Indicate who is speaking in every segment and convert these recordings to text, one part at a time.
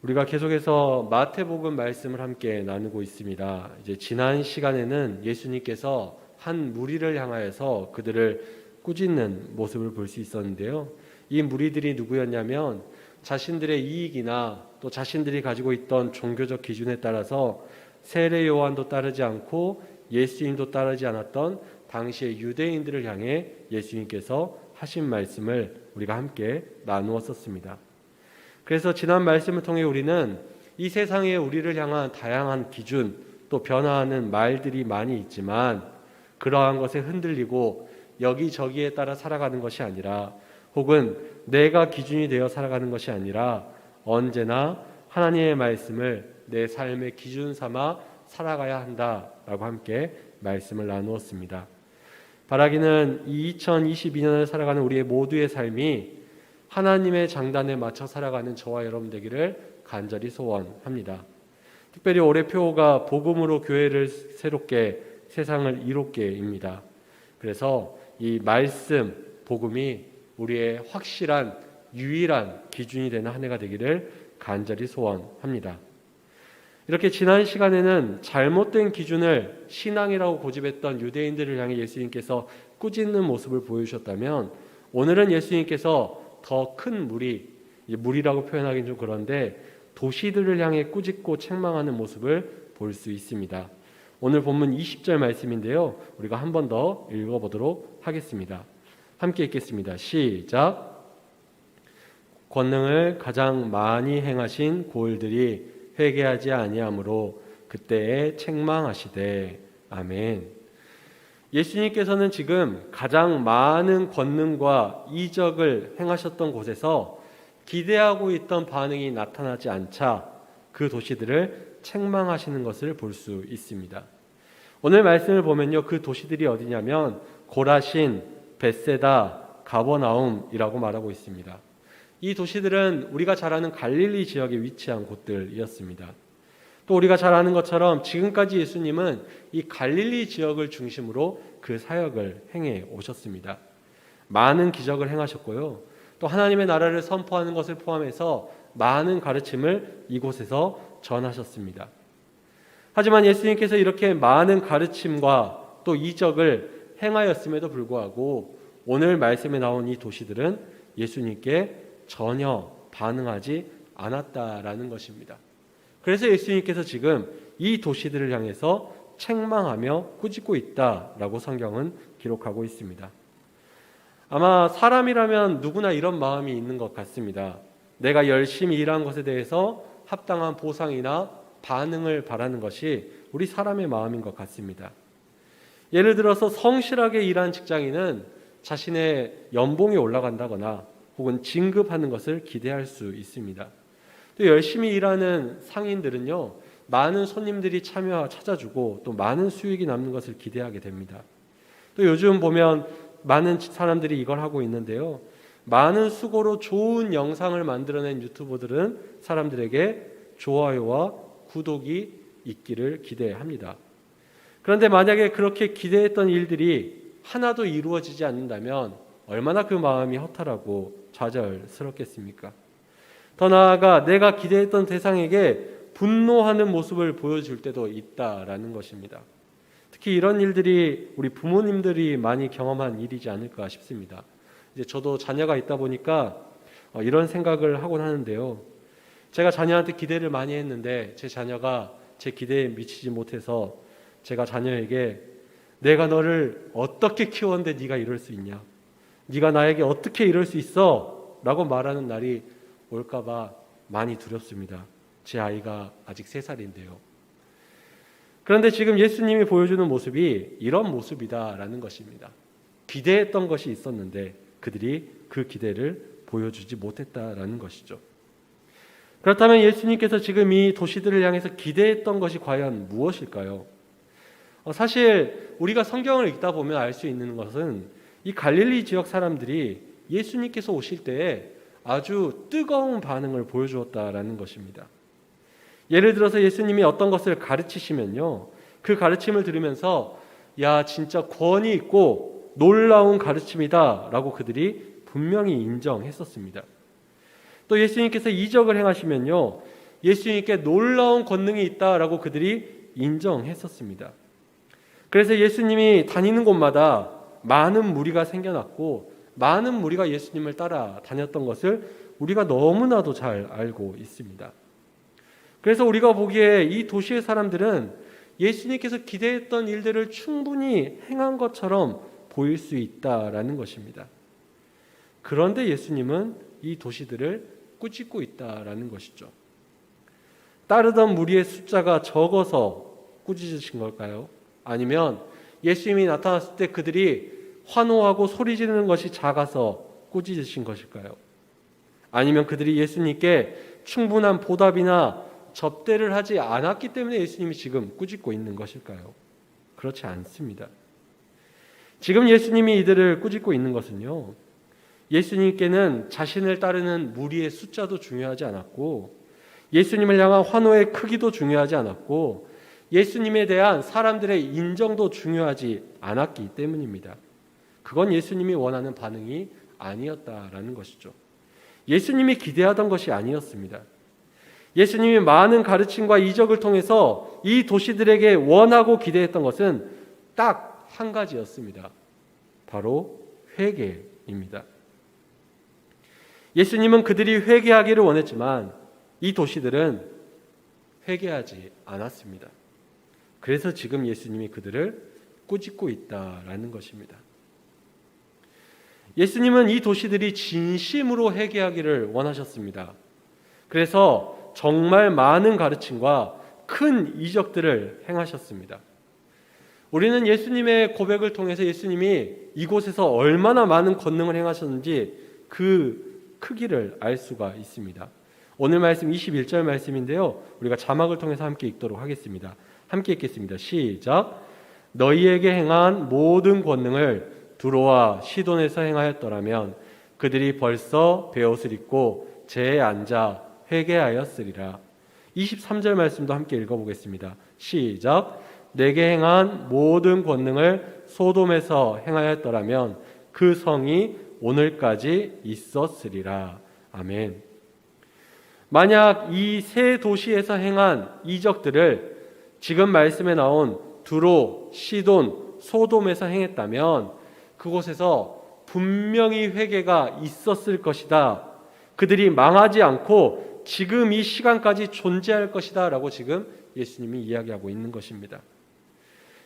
Speaker 1: 우리가 계속해서 마태복음 말씀을 함께 나누고 있습니다. 이제 지난 시간에는 예수님께서 한 무리를 향하여서 그들을 꾸짖는 모습을 볼 수 있었는데요. 이 무리들이 누구였냐면 자신들의 이익이나 또 자신들이 가지고 있던 종교적 기준에 따라서 세례 요한도 따르지 않고 예수님도 따르지 않았던 당시의 유대인들을 향해 예수님께서 하신 말씀을 우리가 함께 나누었었습니다. 그래서 지난 말씀을 통해 우리는 이 세상에 우리를 향한 다양한 기준 또 변화하는 말들이 많이 있지만 그러한 것에 흔들리고 여기저기에 따라 살아가는 것이 아니라 혹은 내가 기준이 되어 살아가는 것이 아니라 언제나 하나님의 말씀을 내 삶의 기준 삼아 살아가야 한다라고 함께 말씀을 나누었습니다. 바라기는 2022년을 살아가는 우리의 모두의 삶이 하나님의 장단에 맞춰 살아가는 저와 여러분 되기를 간절히 소원합니다. 특별히 올해 표어가 복음으로 교회를 새롭게 세상을 이롭게입니다. 그래서 이 말씀, 복음이 우리의 확실한 유일한 기준이 되는 한 해가 되기를 간절히 소원합니다. 이렇게 지난 시간에는 잘못된 기준을 신앙이라고 고집했던 유대인들을 향해 예수님께서 꾸짖는 모습을 보여주셨다면 오늘은 예수님께서 더 큰 무리라고 표현하기는 좀 그런데 도시들을 향해 꾸짖고 책망하는 모습을 볼 수 있습니다. 오늘 본문 20절 말씀인데요. 우리가 한 번 더 읽어보도록 하겠습니다. 함께 읽겠습니다. 시작. 권능을 가장 많이 행하신 고을들이 회개하지 아니하므로 그때에 책망하시되. 아멘. 예수님께서는 지금 가장 많은 권능과 이적을 행하셨던 곳에서 기대하고 있던 반응이 나타나지 않자 그 도시들을 책망하시는 것을 볼 수 있습니다. 오늘 말씀을 보면요, 그 도시들이 어디냐면 고라신, 벳세다, 가버나움이라고 말하고 있습니다. 이 도시들은 우리가 잘 아는 갈릴리 지역에 위치한 곳들이었습니다. 또 우리가 잘 아는 것처럼 지금까지 예수님은 이 갈릴리 지역을 중심으로 그 사역을 행해 오셨습니다. 많은 기적을 행하셨고요. 또 하나님의 나라를 선포하는 것을 포함해서 많은 가르침을 이곳에서 전하셨습니다. 하지만 예수님께서 이렇게 많은 가르침과 또 이적을 행하였음에도 불구하고 오늘 말씀에 나온 이 도시들은 예수님께 전혀 반응하지 않았다라는 것입니다. 그래서 예수님께서 지금 이 도시들을 향해서 책망하며 꾸짖고 있다라고 성경은 기록하고 있습니다. 아마 사람이라면 누구나 이런 마음이 있는 것 같습니다. 내가 열심히 일한 것에 대해서 합당한 보상이나 반응을 바라는 것이 우리 사람의 마음인 것 같습니다. 예를 들어서 성실하게 일한 직장인은 자신의 연봉이 올라간다거나 혹은 진급하는 것을 기대할 수 있습니다. 또 열심히 일하는 상인들은요, 많은 손님들이 찾아주고 또 많은 수익이 남는 것을 기대하게 됩니다. 또 요즘 보면 많은 사람들이 이걸 하고 있는데요, 많은 수고로 좋은 영상을 만들어낸 유튜버들은 사람들에게 좋아요와 구독이 있기를 기대합니다. 그런데 만약에 그렇게 기대했던 일들이 하나도 이루어지지 않는다면 얼마나 그 마음이 허탈하고 좌절스럽겠습니까? 더 나아가 내가 기대했던 대상에게 분노하는 모습을 보여줄 때도 있다라는 것입니다. 특히 이런 일들이 우리 부모님들이 많이 경험한 일이지 않을까 싶습니다. 이제 저도 자녀가 있다 보니까 이런 생각을 하곤 하는데요. 제가 자녀한테 기대를 많이 했는데 제 자녀가 제 기대에 미치지 못해서 제가 자녀에게 내가 너를 어떻게 키웠는데 네가 이럴 수 있냐? 네가 나에게 어떻게 이럴 수 있어? 라고 말하는 날이 올까 봐 많이 두렵습니다. 제 아이가 아직 3살인데요. 그런데 지금 예수님이 보여주는 모습이 이런 모습이다라는 것입니다. 기대했던 것이 있었는데 그들이 그 기대를 보여주지 못했다라는 것이죠. 그렇다면 예수님께서 지금 이 도시들을 향해서 기대했던 것이 과연 무엇일까요? 사실 우리가 성경을 읽다 보면 알 수 있는 것은 이 갈릴리 지역 사람들이 예수님께서 오실 때에 아주 뜨거운 반응을 보여주었다라는 것입니다. 예를 들어서 예수님이 어떤 것을 가르치시면요, 그 가르침을 들으면서 야, 진짜 권위 있고 놀라운 가르침이다 라고 그들이 분명히 인정했었습니다. 또 예수님께서 이적을 행하시면요, 예수님께 놀라운 권능이 있다라고 그들이 인정했었습니다. 그래서 예수님이 다니는 곳마다 많은 무리가 생겨났고 많은 무리가 예수님을 따라 다녔던 것을 우리가 너무나도 잘 알고 있습니다. 그래서 우리가 보기에 이 도시의 사람들은 예수님께서 기대했던 일들을 충분히 행한 것처럼 보일 수 있다라는 것입니다. 그런데 예수님은 이 도시들을 꾸짖고 있다라는 것이죠. 따르던 무리의 숫자가 적어서 꾸짖으신 걸까요? 아니면 예수님이 나타났을 때 그들이 환호하고 소리 지르는 것이 작아서 꾸짖으신 것일까요? 아니면 그들이 예수님께 충분한 보답이나 접대를 하지 않았기 때문에 예수님이 지금 꾸짖고 있는 것일까요? 그렇지 않습니다. 지금 예수님이 이들을 꾸짖고 있는 것은요, 예수님께는 자신을 따르는 무리의 숫자도 중요하지 않았고 예수님을 향한 환호의 크기도 중요하지 않았고 예수님에 대한 사람들의 인정도 중요하지 않았기 때문입니다. 그건 예수님이 원하는 반응이 아니었다라는 것이죠. 예수님이 기대하던 것이 아니었습니다. 예수님이 많은 가르침과 이적을 통해서 이 도시들에게 원하고 기대했던 것은 딱 한 가지였습니다. 바로 회개입니다. 예수님은 그들이 회개하기를 원했지만 이 도시들은 회개하지 않았습니다. 그래서 지금 예수님이 그들을 꾸짖고 있다라는 것입니다. 예수님은 이 도시들이 진심으로 회개하기를 원하셨습니다. 그래서 정말 많은 가르침과 큰 이적들을 행하셨습니다. 우리는 예수님의 고백을 통해서 예수님이 이곳에서 얼마나 많은 권능을 행하셨는지 그 크기를 알 수가 있습니다. 오늘 말씀 21절 말씀인데요. 우리가 자막을 통해서 함께 읽도록 하겠습니다. 함께 읽겠습니다. 시작. 너희에게 행한 모든 권능을 두로와 시돈에서 행하였더라면 그들이 벌써 베옷을 입고 제에 앉아 회개하였으리라. 23절 말씀도 함께 읽어보겠습니다. 시작. 내게 행한 모든 권능을 소돔에서 행하였더라면 그 성이 오늘까지 있었으리라. 아멘. 만약 이 세 도시에서 행한 이적들을 지금 말씀에 나온 두로, 시돈, 소돔에서 행했다면 그곳에서 분명히 회개가 있었을 것이다. 그들이 망하지 않고 지금 이 시간까지 존재할 것이다 라고 지금 예수님이 이야기하고 있는 것입니다.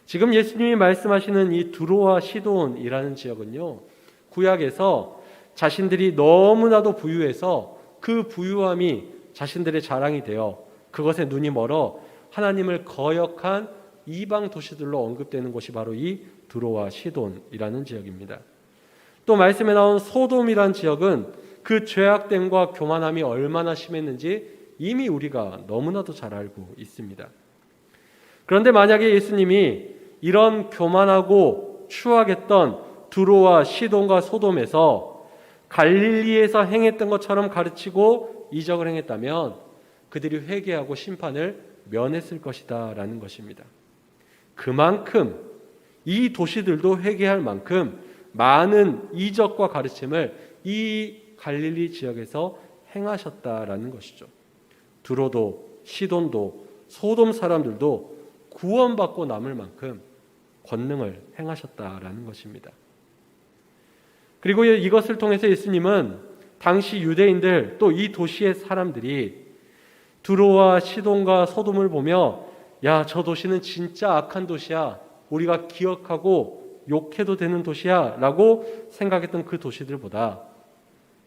Speaker 1: 지금 예수님이 말씀하시는 이 두로와 시돈이라는 지역은요, 구약에서 자신들이 너무나도 부유해서 그 부유함이 자신들의 자랑이 되어 그것에 눈이 멀어 하나님을 거역한 이방 도시들로 언급되는 곳이 바로 이 두로와 시돈이라는 지역입니다. 또 말씀에 나온 소돔이라는 지역은 그 죄악됨과 교만함이 얼마나 심했는지 이미 우리가 너무나도 잘 알고 있습니다. 그런데 만약에 예수님이 이런 교만하고 추악했던 두로와 시돈과 소돔에서 갈릴리에서 행했던 것처럼 가르치고 이적을 행했다면 그들이 회개하고 심판을 면했을 것이다 라는 것입니다. 그만큼 이 도시들도 회개할 만큼 많은 이적과 가르침을 이 갈릴리 지역에서 행하셨다라는 것이죠. 두로도 시돈도 소돔 사람들도 구원받고 남을 만큼 권능을 행하셨다라는 것입니다. 그리고 이것을 통해서 예수님은 당시 유대인들 또 이 도시의 사람들이 두로와 시돈과 소돔을 보며 야, 저 도시는 진짜 악한 도시야. 우리가 기억하고 욕해도 되는 도시야 라고 생각했던 그 도시들보다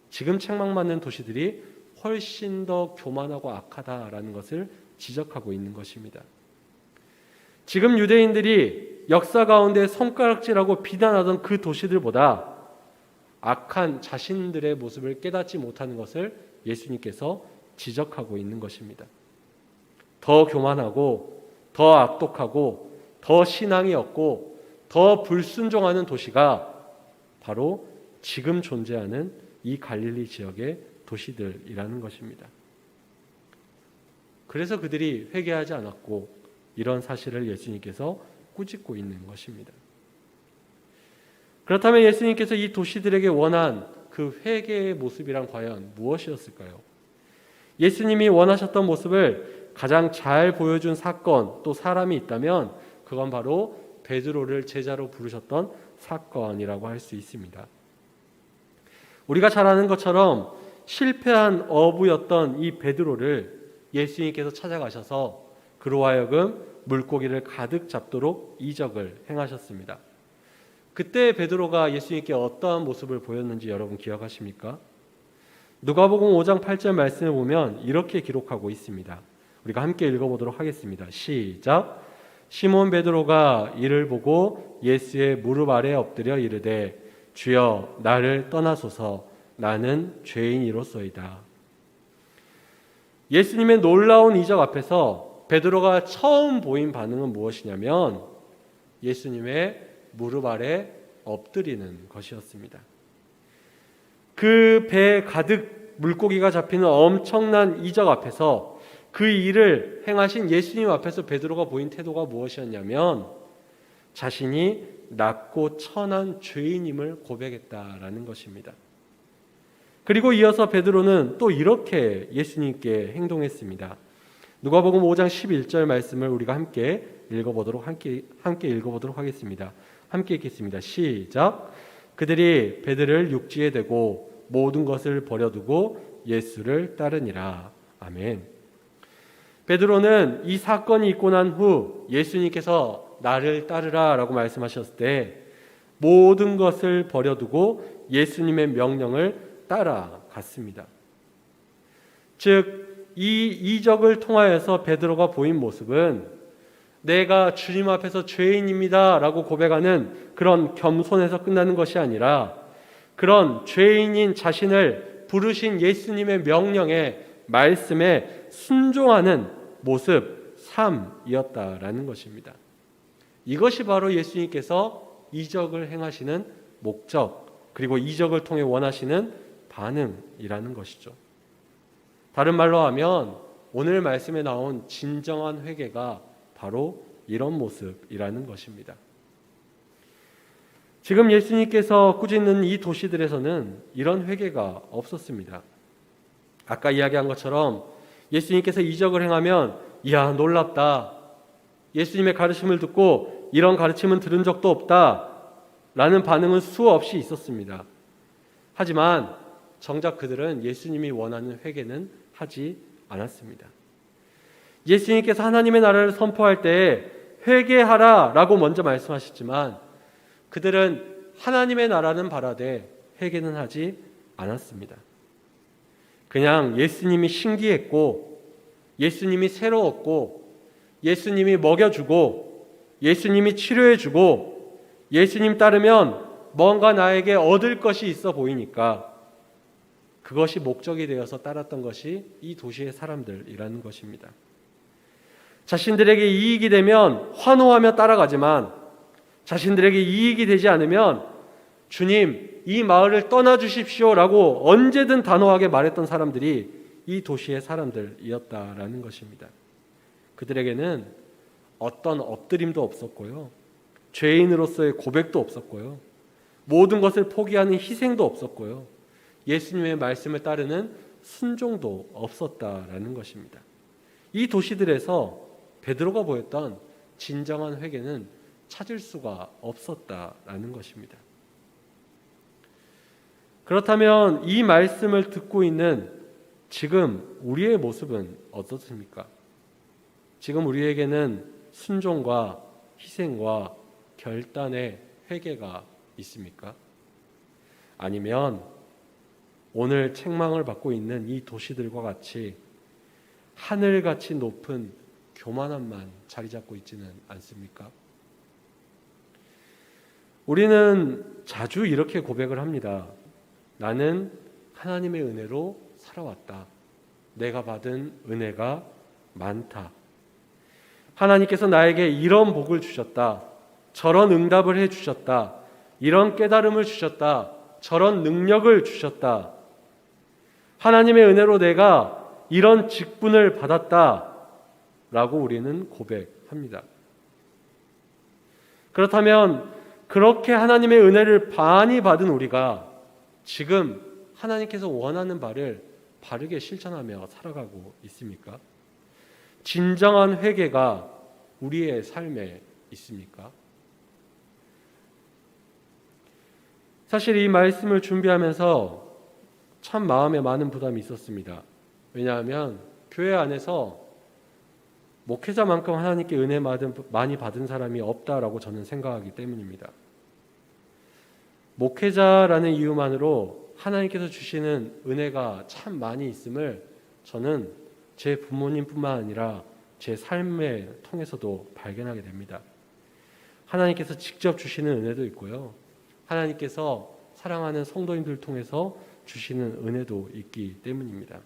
Speaker 1: 지금 책망받는 도시들이 훨씬 더 교만하고 악하다라는 것을 지적하고 있는 것입니다. 지금 유대인들이 역사 가운데 손가락질하고 비난하던 그 도시들보다 악한 자신들의 모습을 깨닫지 못하는 것을 예수님께서 지적하고 있는 것입니다. 더 교만하고 더 악독하고 더 신앙이 없고 더 불순종하는 도시가 바로 지금 존재하는 이 갈릴리 지역의 도시들이라는 것입니다. 그래서 그들이 회개하지 않았고 이런 사실을 예수님께서 꾸짖고 있는 것입니다. 그렇다면 예수님께서 이 도시들에게 원한 그 회개의 모습이란 과연 무엇이었을까요? 예수님이 원하셨던 모습을 가장 잘 보여준 사건 또 사람이 있다면 그건 바로 베드로를 제자로 부르셨던 사건이라고 할 수 있습니다. 우리가 잘 아는 것처럼 실패한 어부였던 이 베드로를 예수님께서 찾아가셔서 그로 하여금 물고기를 가득 잡도록 이적을 행하셨습니다. 그때 베드로가 예수님께 어떠한 모습을 보였는지 여러분 기억하십니까? 누가복음 5장 8절 말씀을 보면 이렇게 기록하고 있습니다. 우리가 함께 읽어보도록 하겠습니다. 시작. 시몬 베드로가 이를 보고 예수의 무릎 아래 엎드려 이르되 주여 나를 떠나소서 나는 죄인이로소이다. 예수님의 놀라운 이적 앞에서 베드로가 처음 보인 반응은 무엇이냐면 예수님의 무릎 아래 엎드리는 것이었습니다. 그 배에 가득 물고기가 잡히는 엄청난 이적 앞에서 그 일을 행하신 예수님 앞에서 베드로가 보인 태도가 무엇이었냐면 자신이 낮고 천한 죄인임을 고백했다라는 것입니다. 그리고 이어서 베드로는 또 이렇게 예수님께 행동했습니다. 누가복음 5장 11절 말씀을 우리가 함께 읽어보도록 하겠습니다. 함께 읽겠습니다. 시작. 그들이 배들을 육지에 대고 모든 것을 버려두고 예수를 따르니라. 아멘. 베드로는 이 사건이 있고 난 후 예수님께서 나를 따르라 라고 말씀하셨을 때 모든 것을 버려두고 예수님의 명령을 따라갔습니다. 즉, 이 이적을 통하여서 베드로가 보인 모습은 내가 주님 앞에서 죄인입니다 라고 고백하는 그런 겸손에서 끝나는 것이 아니라 그런 죄인인 자신을 부르신 예수님의 명령에 말씀에 순종하는 모습, 삶이었다라는 것입니다. 이것이 바로 예수님께서 이적을 행하시는 목적, 그리고 이적을 통해 원하시는 반응이라는 것이죠. 다른 말로 하면 오늘 말씀에 나온 진정한 회개가 바로 이런 모습이라는 것입니다. 지금 예수님께서 꾸짖는 이 도시들에서는 이런 회개가 없었습니다. 아까 이야기한 것처럼 예수님께서 이적을 행하면 이야 놀랍다, 예수님의 가르침을 듣고 이런 가르침은 들은 적도 없다 라는 반응은 수없이 있었습니다. 하지만 정작 그들은 예수님이 원하는 회개는 하지 않았습니다. 예수님께서 하나님의 나라를 선포할 때 회개하라 라고 먼저 말씀하셨지만 그들은 하나님의 나라는 바라되 회개는 하지 않았습니다. 그냥 예수님이 신기했고 예수님이 새로웠고 예수님이 먹여주고 예수님이 치료해주고 예수님 따르면 뭔가 나에게 얻을 것이 있어 보이니까 그것이 목적이 되어서 따랐던 것이 이 도시의 사람들이라는 것입니다. 자신들에게 이익이 되면 환호하며 따라가지만 자신들에게 이익이 되지 않으면 주님 이 마을을 떠나주십시오 라고 언제든 단호하게 말했던 사람들이 이 도시의 사람들이었다라는 것입니다. 그들에게는 어떤 엎드림도 없었고요, 죄인으로서의 고백도 없었고요, 모든 것을 포기하는 희생도 없었고요, 예수님의 말씀을 따르는 순종도 없었다라는 것입니다. 이 도시들에서 베드로가 보였던 진정한 회개는 찾을 수가 없었다라는 것입니다. 그렇다면 이 말씀을 듣고 있는 지금 우리의 모습은 어떻습니까? 지금 우리에게는 순종과 희생과 결단의 회개가 있습니까? 아니면 오늘 책망을 받고 있는 이 도시들과 같이 하늘같이 높은 교만함만 자리 잡고 있지는 않습니까? 우리는 자주 이렇게 고백을 합니다. 나는 하나님의 은혜로 살아왔다. 내가 받은 은혜가 많다. 하나님께서 나에게 이런 복을 주셨다. 저런 응답을 해주셨다. 이런 깨달음을 주셨다. 저런 능력을 주셨다. 하나님의 은혜로 내가 이런 직분을 받았다 라고 우리는 고백합니다. 그렇다면 그렇게 하나님의 은혜를 많이 받은 우리가 지금 하나님께서 원하는 바를 바르게 실천하며 살아가고 있습니까? 진정한 회개가 우리의 삶에 있습니까? 사실 이 말씀을 준비하면서 참 마음에 많은 부담이 있었습니다. 왜냐하면 교회 안에서 목회자만큼 하나님께 은혜 많이 받은 사람이 없다라고 저는 생각하기 때문입니다. 목회자라는 이유만으로 하나님께서 주시는 은혜가 참 많이 있음을 저는 제 부모님뿐만 아니라 제 삶을 통해서도 발견하게 됩니다. 하나님께서 직접 주시는 은혜도 있고요. 하나님께서 사랑하는 성도님들 통해서 주시는 은혜도 있기 때문입니다.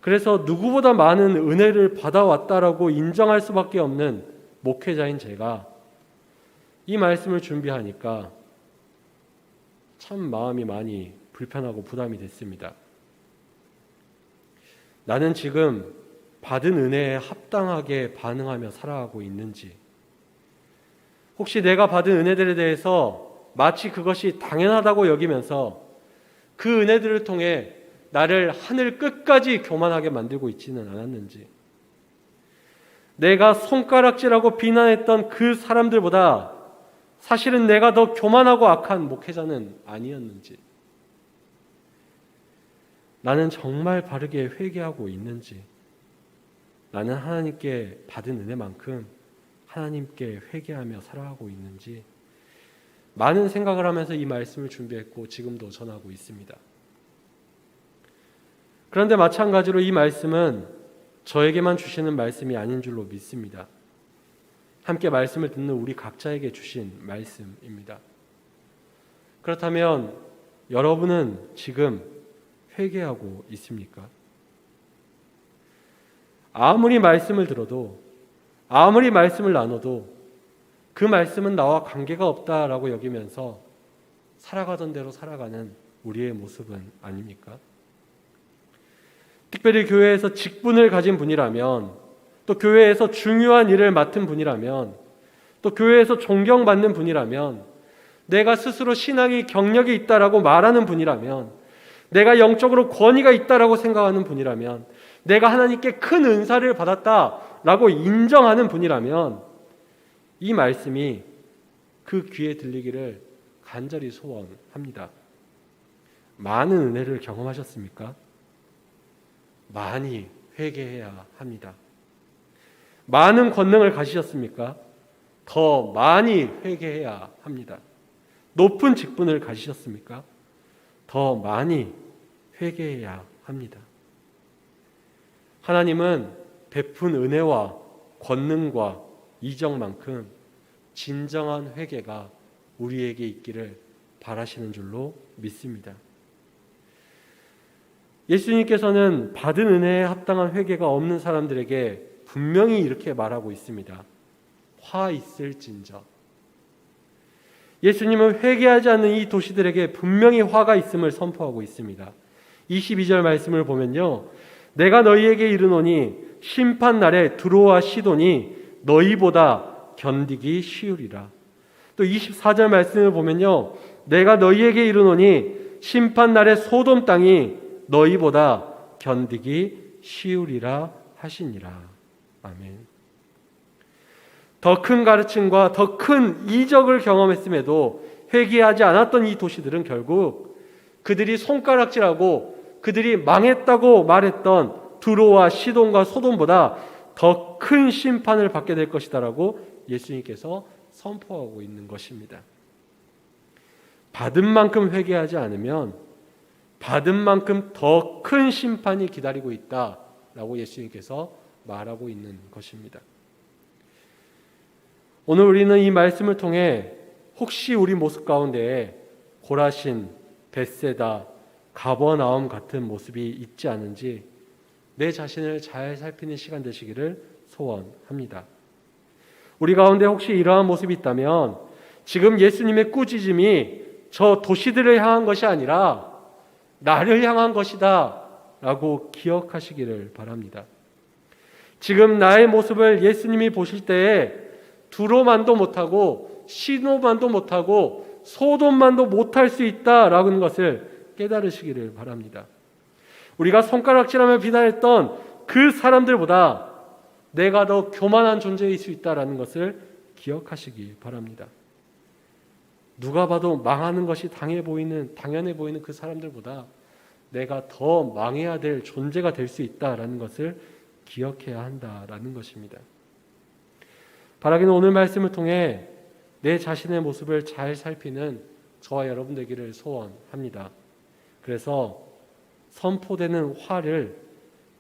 Speaker 1: 그래서 누구보다 많은 은혜를 받아왔다라고 인정할 수밖에 없는 목회자인 제가 이 말씀을 준비하니까 참 마음이 많이 불편하고 부담이 됐습니다. 나는 지금 받은 은혜에 합당하게 반응하며 살아가고 있는지, 혹시 내가 받은 은혜들에 대해서 마치 그것이 당연하다고 여기면서 그 은혜들을 통해 나를 하늘 끝까지 교만하게 만들고 있지는 않았는지, 내가 손가락질하고 비난했던 그 사람들보다 사실은 내가 더 교만하고 악한 목회자는 아니었는지, 나는 정말 바르게 회개하고 있는지, 나는 하나님께 받은 은혜만큼 하나님께 회개하며 살아가고 있는지 많은 생각을 하면서 이 말씀을 준비했고 지금도 전하고 있습니다. 그런데 마찬가지로 이 말씀은 저에게만 주시는 말씀이 아닌 줄로 믿습니다. 함께 말씀을 듣는 우리 각자에게 주신 말씀입니다. 그렇다면 여러분은 지금 회개하고 있습니까? 아무리 말씀을 들어도, 아무리 말씀을 나눠도 그 말씀은 나와 관계가 없다라고 여기면서 살아가던 대로 살아가는 우리의 모습은 아닙니까? 특별히 교회에서 직분을 가진 분이라면, 또 교회에서 중요한 일을 맡은 분이라면, 또 교회에서 존경받는 분이라면, 내가 스스로 신앙이 경력이 있다라고 말하는 분이라면, 내가 영적으로 권위가 있다라고 생각하는 분이라면, 내가 하나님께 큰 은사를 받았다라고 인정하는 분이라면 이 말씀이 그 귀에 들리기를 간절히 소원합니다. 많은 은혜를 경험하셨습니까? 많이 회개해야 합니다. 많은 권능을 가지셨습니까? 더 많이 회개해야 합니다. 높은 직분을 가지셨습니까? 더 많이 회개해야 합니다. 하나님은 베푼 은혜와 권능과 이적만큼 진정한 회개가 우리에게 있기를 바라시는 줄로 믿습니다. 예수님께서는 받은 은혜에 합당한 회개가 없는 사람들에게 분명히 이렇게 말하고 있습니다. 화 있을진저. 예수님은 회개하지 않는 이 도시들에게 분명히 화가 있음을 선포하고 있습니다. 22절 말씀을 보면요, 내가 너희에게 이르노니 심판날에 두로와 시돈이 너희보다 견디기 쉬우리라. 또 24절 말씀을 보면요, 내가 너희에게 이르노니 심판날에 소돔 땅이 너희보다 견디기 쉬우리라 하시니라. 아멘. 더 큰 가르침과 더 큰 이적을 경험했음에도 회개하지 않았던 이 도시들은 결국 그들이 손가락질하고 그들이 망했다고 말했던 두로와 시돈과 소돔보다 더 큰 심판을 받게 될 것이다라고 예수님께서 선포하고 있는 것입니다. 받은 만큼 회개하지 않으면 받은 만큼 더 큰 심판이 기다리고 있다라고 예수님께서 말하고 있는 것입니다. 오늘 우리는 이 말씀을 통해 혹시 우리 모습 가운데에 고라신, 벳세다, 가버나움 같은 모습이 있지 않은지 내 자신을 잘 살피는 시간 되시기를 소원합니다. 우리 가운데 혹시 이러한 모습이 있다면 지금 예수님의 꾸짖음이 저 도시들을 향한 것이 아니라 나를 향한 것이다 라고 기억하시기를 바랍니다. 지금 나의 모습을 예수님이 보실 때에 두로만도 못하고 시노만도 못하고 소돔만도 못할 수 있다라는 것을 깨달으시기를 바랍니다. 우리가 손가락질하며 비난했던 그 사람들보다 내가 더 교만한 존재일 수 있다라는 것을 기억하시기 바랍니다. 누가 봐도 망하는 것이 당연해 보이는 그 사람들보다 내가 더 망해야 될 존재가 될 수 있다라는 것을 기억해야 한다라는 것입니다. 바라기는 오늘 말씀을 통해 내 자신의 모습을 잘 살피는 저와 여러분 되기를 소원합니다. 그래서 선포되는 화를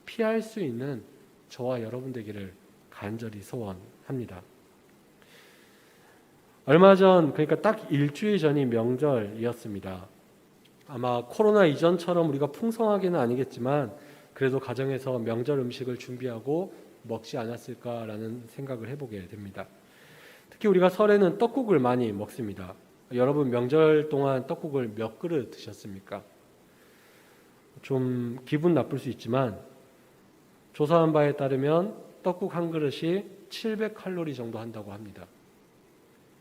Speaker 1: 피할 수 있는 저와 여러분 되기를 간절히 소원합니다. 얼마 전, 그러니까 딱 일주일 전이 명절이었습니다. 아마 코로나 이전처럼 우리가 풍성하게는 아니겠지만 그래도 가정에서 명절 음식을 준비하고 먹지 않았을까라는 생각을 해보게 됩니다. 특히 우리가 설에는 떡국을 많이 먹습니다. 여러분 명절 동안 떡국을 몇 그릇 드셨습니까? 좀 기분 나쁠 수 있지만 조사한 바에 따르면 떡국 한 그릇이 700칼로리 정도 한다고 합니다.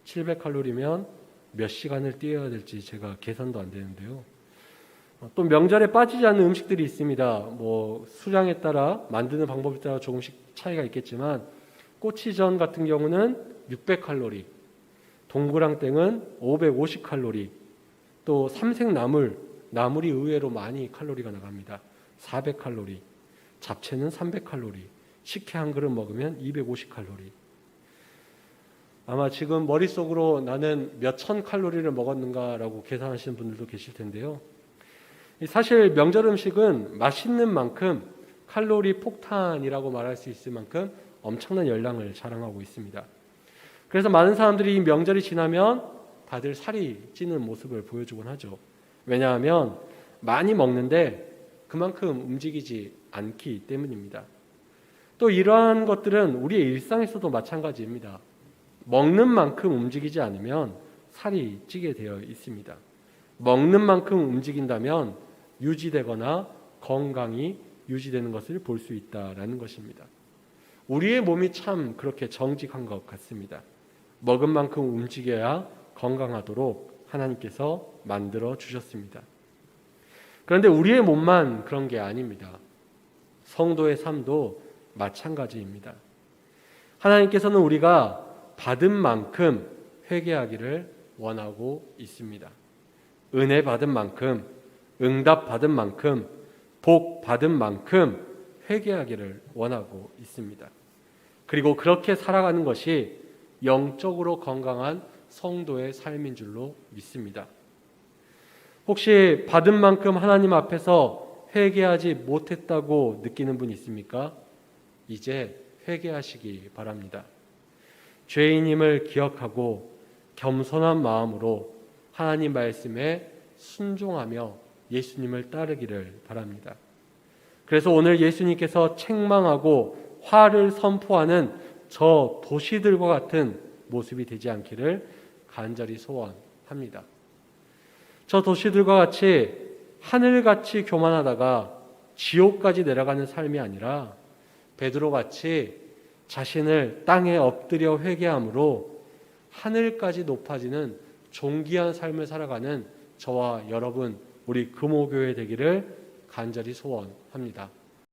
Speaker 1: 700칼로리면 몇 시간을 뛰어야 될지 제가 계산도 안 되는데요. 또 명절에 빠지지 않는 음식들이 있습니다. 뭐 수량에 따라 만드는 방법에 따라 조금씩 차이가 있겠지만 꼬치전 같은 경우는 600칼로리, 동그랑땡은 550칼로리, 또 나물이 의외로 많이 칼로리가 나갑니다. 400칼로리, 잡채는 300칼로리, 식혜 한 그릇 먹으면 250칼로리. 아마 지금 머릿속으로 나는 몇 천 칼로리를 먹었는가라고 계산하시는 분들도 계실 텐데요. 사실 명절 음식은 맛있는 만큼 칼로리 폭탄이라고 말할 수 있을 만큼 엄청난 열량을 자랑하고 있습니다. 그래서 많은 사람들이 이 명절이 지나면 다들 살이 찌는 모습을 보여주곤 하죠. 왜냐하면 많이 먹는데 그만큼 움직이지 않기 때문입니다. 또 이러한 것들은 우리의 일상에서도 마찬가지입니다. 먹는 만큼 움직이지 않으면 살이 찌게 되어 있습니다. 먹는 만큼 움직인다면 유지되거나 건강이 유지되는 것을 볼 수 있다라는 것입니다. 우리의 몸이 참 그렇게 정직한 것 같습니다. 먹은 만큼 움직여야 건강하도록 하나님께서 만들어 주셨습니다. 그런데 우리의 몸만 그런 게 아닙니다. 성도의 삶도 마찬가지입니다. 하나님께서는 우리가 받은 만큼 회개하기를 원하고 있습니다. 은혜 받은 만큼, 응답 받은 만큼, 복 받은 만큼 회개하기를 원하고 있습니다. 그리고 그렇게 살아가는 것이 영적으로 건강한 성도의 삶인 줄로 믿습니다. 혹시 받은 만큼 하나님 앞에서 회개하지 못했다고 느끼는 분 있습니까? 이제 회개하시기 바랍니다. 죄인임을 기억하고 겸손한 마음으로 하나님 말씀에 순종하며 예수님을 따르기를 바랍니다. 그래서 오늘 예수님께서 책망하고 화를 선포하는 저 도시들과 같은 모습이 되지 않기를 간절히 소원합니다. 저 도시들과 같이 하늘같이 교만하다가 지옥까지 내려가는 삶이 아니라 베드로같이 자신을 땅에 엎드려 회개함으로 하늘까지 높아지는 존귀한 삶을 살아가는 저와 여러분, 우리 금호교회 되기를 간절히 소원합니다.